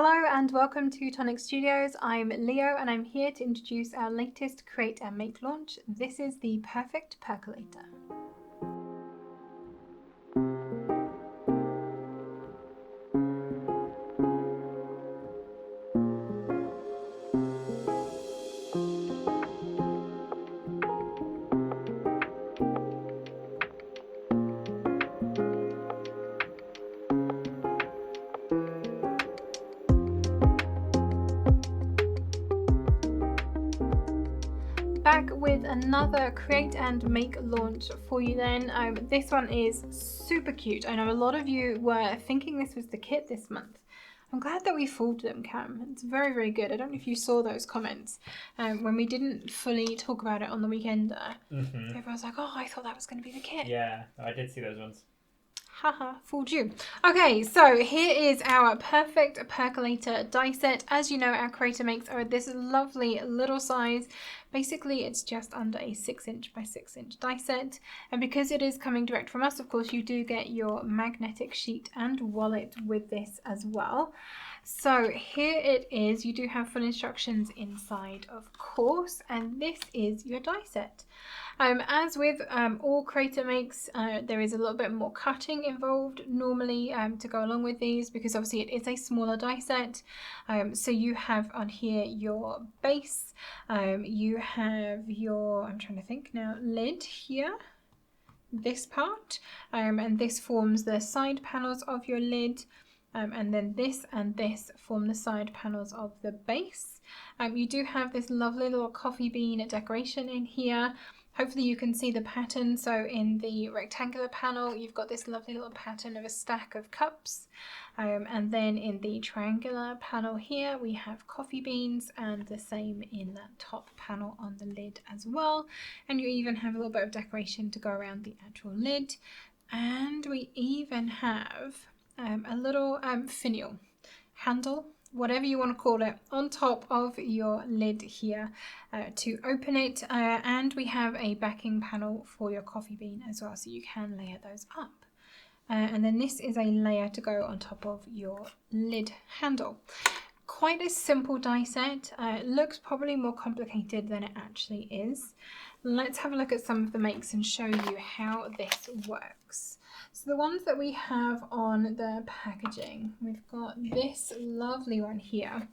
Hello and welcome to Tonic Studios. I'm Leo and I'm here to introduce our latest create and make launch. This is the Perfect Percolator. Back with another create and make launch for you then. This one is super cute. I know a lot of you were thinking this was the kit this month. I'm glad that we fooled them, Cam. It's very, very good. I don't know if you saw those comments when we didn't fully talk about it on the weekend. Everyone was like, oh, I thought that was going to be the kit. Yeah, I did see those ones. Haha, fooled you. Okay, so here is our Perfect Percolator die set. As you know, our creator makes are this lovely little size. Basically, it's just under a 6" by 6" die set. And because it is coming direct from us, of course, you do get your magnetic sheet and wallet with this as well. So here it is. You do have full instructions inside, of course, and this is your die set. As with all creator makes, there is a little bit more cutting involved normally to go along with these, because obviously it is a smaller die set. So you have on here your base, you have your, I'm trying to think now, lid here, this part, and this forms the side panels of your lid. And then this and this form the side panels of the base. You do have this lovely little coffee bean decoration in here. Hopefully you can see the pattern. So in the rectangular panel, you've got this lovely little pattern of a stack of cups. And then in the triangular panel here, we have coffee beans, and the same in that top panel on the lid as well. And you even have a little bit of decoration to go around the actual lid. And we even have a little finial handle, whatever you want to call it, on top of your lid here to open it, and we have a backing panel for your coffee bean as well, so you can layer those up. And then this is a layer to go on top of your lid handle. Quite a simple die set. It looks probably more complicated than it actually is. Let's have a look at some of the makes and show you how this works. So the ones that we have on the packaging, we've got this lovely one here,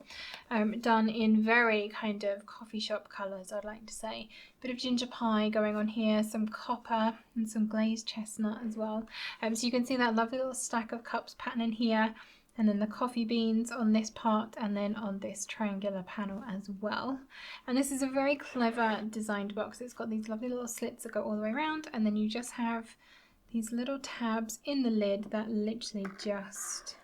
done in very kind of coffee shop colours, I'd like to say. Bit of ginger pie going on here, some copper and some glazed chestnut as well. So you can see that lovely little stack of cups pattern in here, and then the coffee beans on this part, and then on this triangular panel as well. And this is a very clever designed box. It's got these lovely little slits that go all the way around, and then you just have these little tabs in the lid that literally just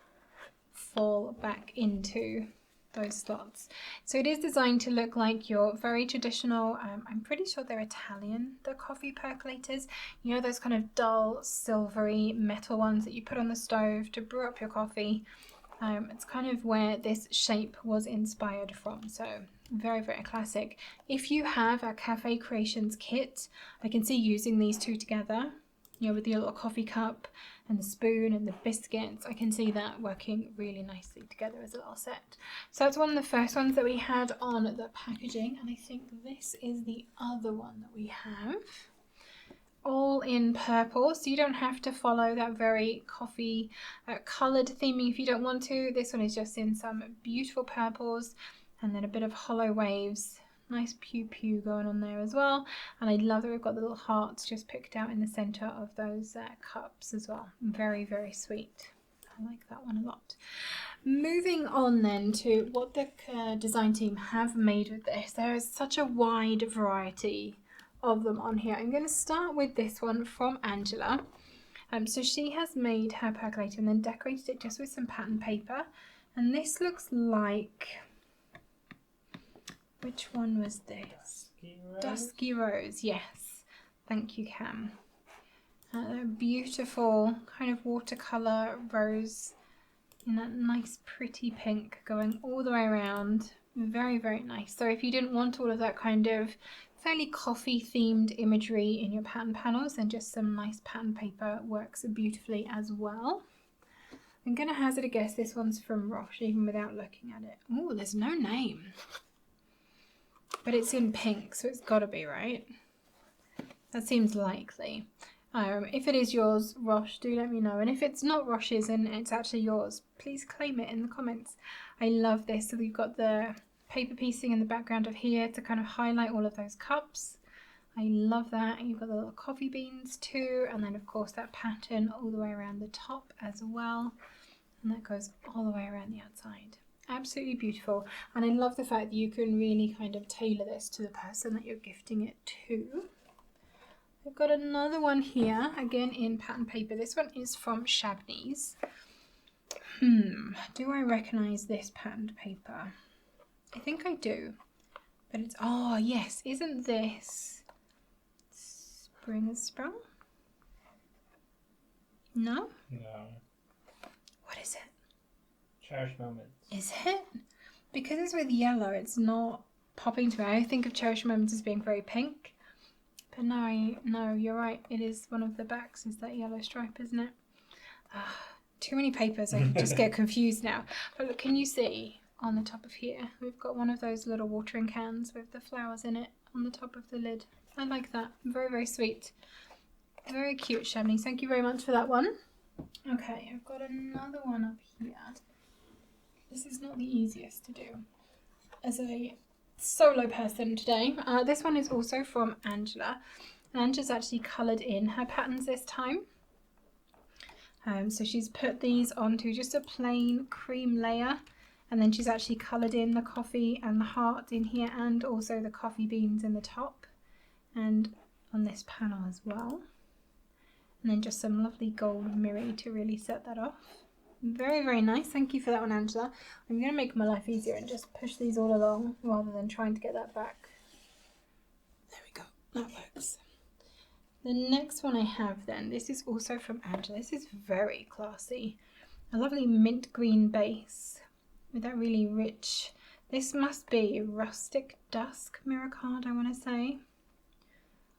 fall back into those slots. So it is designed to look like your very traditional, I'm pretty sure they're Italian, the coffee percolators. You know, those kind of dull, silvery metal ones that you put on the stove to brew up your coffee. It's kind of where this shape was inspired from. So very, very classic. If you have a Cafe Creations kit, I can see using these two together, you know, with the little coffee cup and the spoon and the biscuits. I can see that working really nicely together as a little set. So that's one of the first ones that we had on the packaging, and I think this is the other one that we have. All in purple, so you don't have to follow that very coffee coloured theming if you don't want to. This one is just in some beautiful purples, and then a bit of hollow waves. Nice pew pew going on there as well, and I love that we've got the little hearts just picked out in the center of those cups as well. Very, very sweet. I like that one a lot. Moving on then to what the design team have made with this. There is such a wide variety of them on here. I'm going to start with this one from Angela. So she has made her percolator and then decorated it just with some pattern paper, and this looks like, which one was this? Dusky Rose, yes. Thank you, Cam. Beautiful kind of watercolour rose in that nice pretty pink going all the way around. Very, very nice. So if you didn't want all of that kind of fairly coffee themed imagery in your pattern panels, then just some nice pattern paper works beautifully as well. I'm going to hazard a guess this one's from Roche, even without looking at it. Oh, there's no name. But it's in pink, so it's got to be, right? That seems likely. If it is yours, Roche, do let me know. And if it's not Roche's and it's actually yours, please claim it in the comments. I love this. So we've got the paper piecing in the background of here to kind of highlight all of those cups. I love that. And you've got the little coffee beans too. And then of course that pattern all the way around the top as well. And that goes all the way around the outside. Absolutely beautiful. And I love the fact that you can really kind of tailor this to the person that you're gifting it to. I've got another one here, again in pattern paper. This one is from Shabney's. Do I recognise this patterned paper? I think I do. But it's, oh yes, isn't this Spring Has Sprung? No? No. What is it? Cherished Moments. Is it? Because it's with yellow, it's not popping to me. I think of Cherished Moments as being very pink. But no, you're right. It is one of the backs, is that yellow stripe, isn't it? Too many papers, I just get confused now. But look, can you see on the top of here? We've got one of those little watering cans with the flowers in it on the top of the lid. I like that. Very, very sweet. Very cute, Shabney. Thank you very much for that one. Okay, I've got another one up here. This is not the easiest to do as a solo person today. This one is also from Angela, and Angela's actually coloured in her patterns this time. So she's put these onto just a plain cream layer, and then she's actually coloured in the coffee and the heart in here, and also the coffee beans in the top and on this panel as well. And then just some lovely gold mirror to really set that off. Very, very nice. Thank you for that one, Angela. I'm going to make my life easier and just push these all along rather than trying to get that back. There we go. That works. The next one I have then, this is also from Angela. This is very classy. A lovely mint green base with that really rich, this must be Rustic Dusk mirror card, I want to say.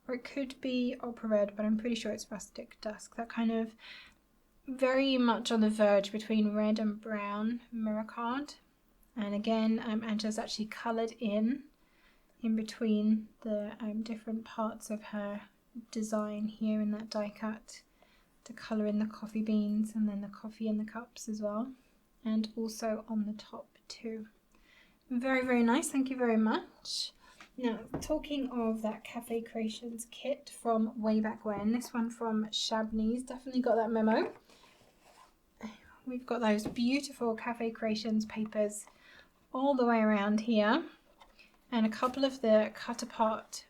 Or it could be Opera Red, but I'm pretty sure it's Rustic Dusk. That kind of very much on the verge between red and brown mirror card. And again, Angela's actually coloured in between the different parts of her design here in that die cut to colour in the coffee beans and then the coffee in the cups as well, and also on the top too. Very, very nice. Thank you very much. Now, talking of that Cafe Creations kit from way back when, this one from Shabney's, definitely got that memo. We've got those beautiful Cafe Creations papers all the way around here, and a couple of the cut apart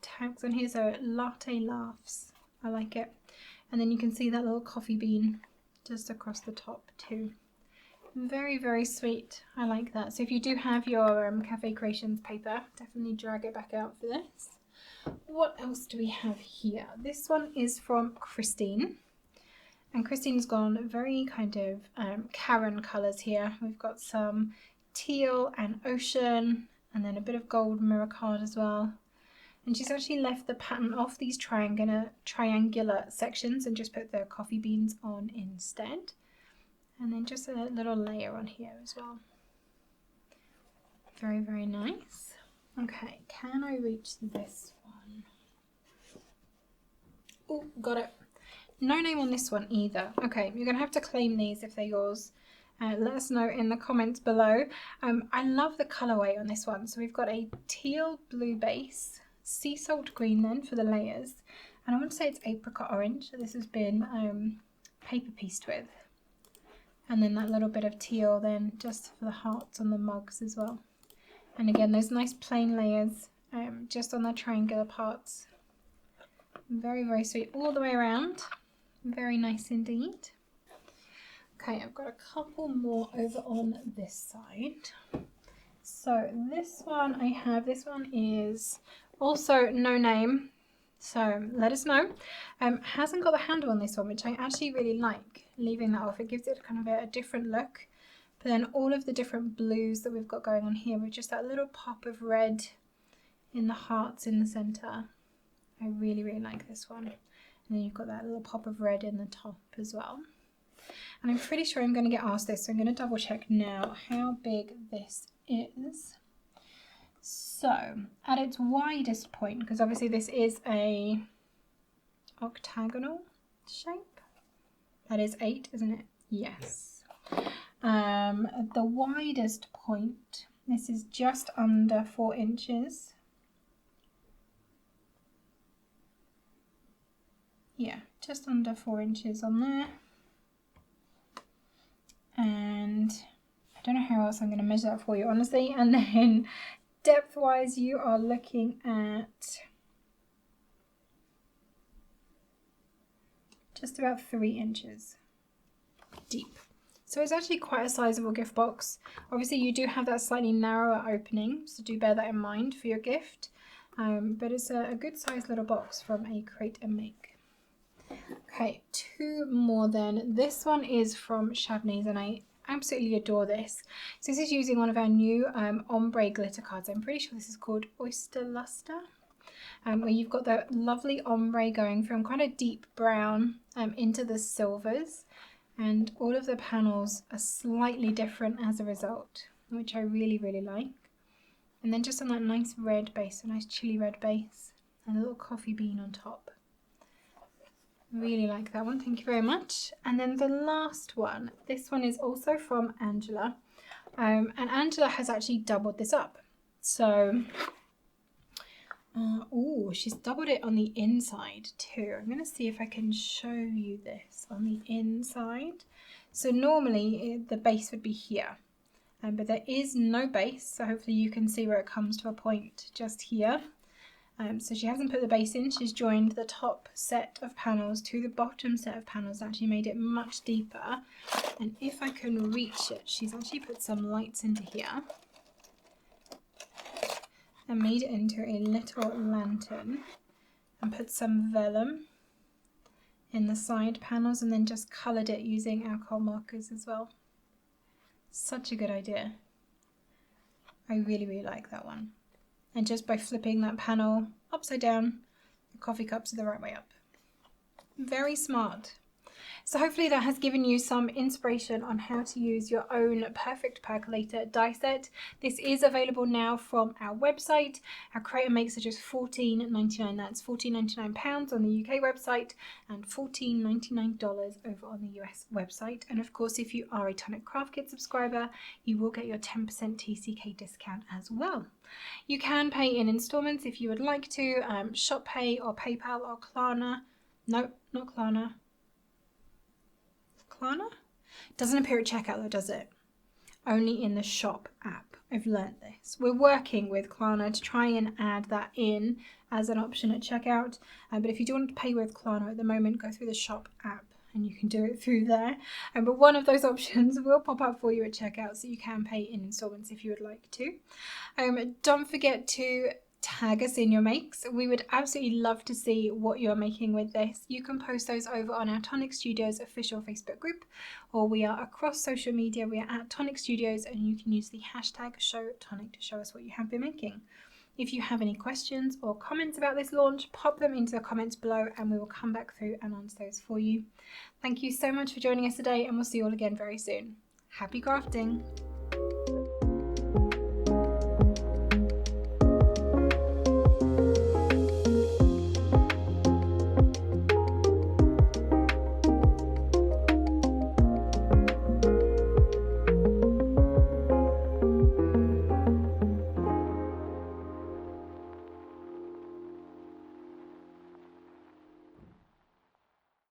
tags on here, so Latte Laughs, I like it. And then you can see that little coffee bean just across the top too. Very, very sweet. I like that. So if you do have your Cafe Creations paper, definitely drag it back out for this. What else do we have here? This one is from Christine. And Christine's gone very kind of Karen colours here. We've got some teal and ocean, and then a bit of gold mirror card as well. And she's actually left the pattern off these triangular sections and just put the coffee beans on instead. And then just a little layer on here as well. Very, very nice. Okay, can I reach this one? Oh, got it. No name on this one either. Okay, you're going to have to claim these if they're yours. Let us know in the comments below. I love the colourway on this one. So we've got a teal blue base, sea salt green then for the layers. And I want to say it's apricot orange. So this has been paper pieced with. And then that little bit of teal then just for the hearts on the mugs as well. And again, those nice plain layers just on the triangular parts. Very, very sweet all the way around. Very nice indeed. Okay, I've got a couple more over on this side. So this one I have, this one is also no name. So let us know. Hasn't got the handle on this one, which I actually really like. Leaving that off, it gives it kind of a different look. But then all of the different blues that we've got going on here with just that little pop of red in the hearts in the center. I really, really like this one. And then you've got that little pop of red in the top as well. And I'm pretty sure I'm going to get asked this, so I'm going to double check now how big this is. So at its widest point, because obviously this is a octagonal shape, that is 8, isn't it? Yes. At the widest point, this is just under 4 inches. Yeah, just under 4 inches on there. And I don't know how else I'm going to measure that for you, honestly. And then depth-wise, you are looking at just about 3 inches deep. So it's actually quite a sizable gift box. Obviously, you do have that slightly narrower opening, so do bear that in mind for your gift. But it's a good sized little box from a Create and Make. Okay, 2 more then. This one is from Chavney's and I absolutely adore this. So this is using one of our new ombre glitter cards. I'm pretty sure this is called Oyster Luster. Where you've got that lovely ombre going from kind of deep brown into the silvers. And all of the panels are slightly different as a result, which I really, really like. And then just on that nice red base, a nice chili red base, and a little coffee bean on top. Really like that one, thank you very much. And then the last one, this one is also from Angela. And Angela has actually doubled this up. So, she's doubled it on the inside too. I'm going to see if I can show you this on the inside. So normally the base would be here, but there is no base. So hopefully you can see where it comes to a point just here. So she hasn't put the base in, she's joined the top set of panels to the bottom set of panels, actually made it much deeper. And if I can reach it, she's actually put some lights into here and made it into a little lantern and put some vellum in the side panels and then just coloured it using alcohol markers as well. Such a good idea. I really, really like that one. And just by flipping that panel upside down, the coffee cups are the right way up. Very smart. So hopefully that has given you some inspiration on how to use your own Perfect Percolator die set. This is available now from our website. Our Create and Makes are just $14.99. That's £14.99 on the UK website and $14.99 over on the US website. And of course, if you are a Tonic Craft Kit subscriber, you will get your 10% TCK discount as well. You can pay in installments if you would like to, Shop Pay or PayPal or Klarna. No, not Klarna. Klarna? Doesn't appear at checkout though, does it? Only in the shop app. I've learnt this. We're working with Klarna to try and add that in as an option at checkout. But if you do want to pay with Klarna at the moment, go through the shop app and you can do it through there. But one of those options will pop up for you at checkout, so you can pay in installments if you would like to. Don't forget to tag us in your makes. We would absolutely love to see what you're making with this. You can post those over on our Tonic Studios official Facebook group, or we are across social media. We are at Tonic Studios, and you can use the hashtag #ShowTonic to show us what you have been making. If you have any questions or comments about this launch, pop them into the comments below and we will come back through and answer those for you. Thank you so much for joining us today, and we'll see you all again very soon. Happy crafting!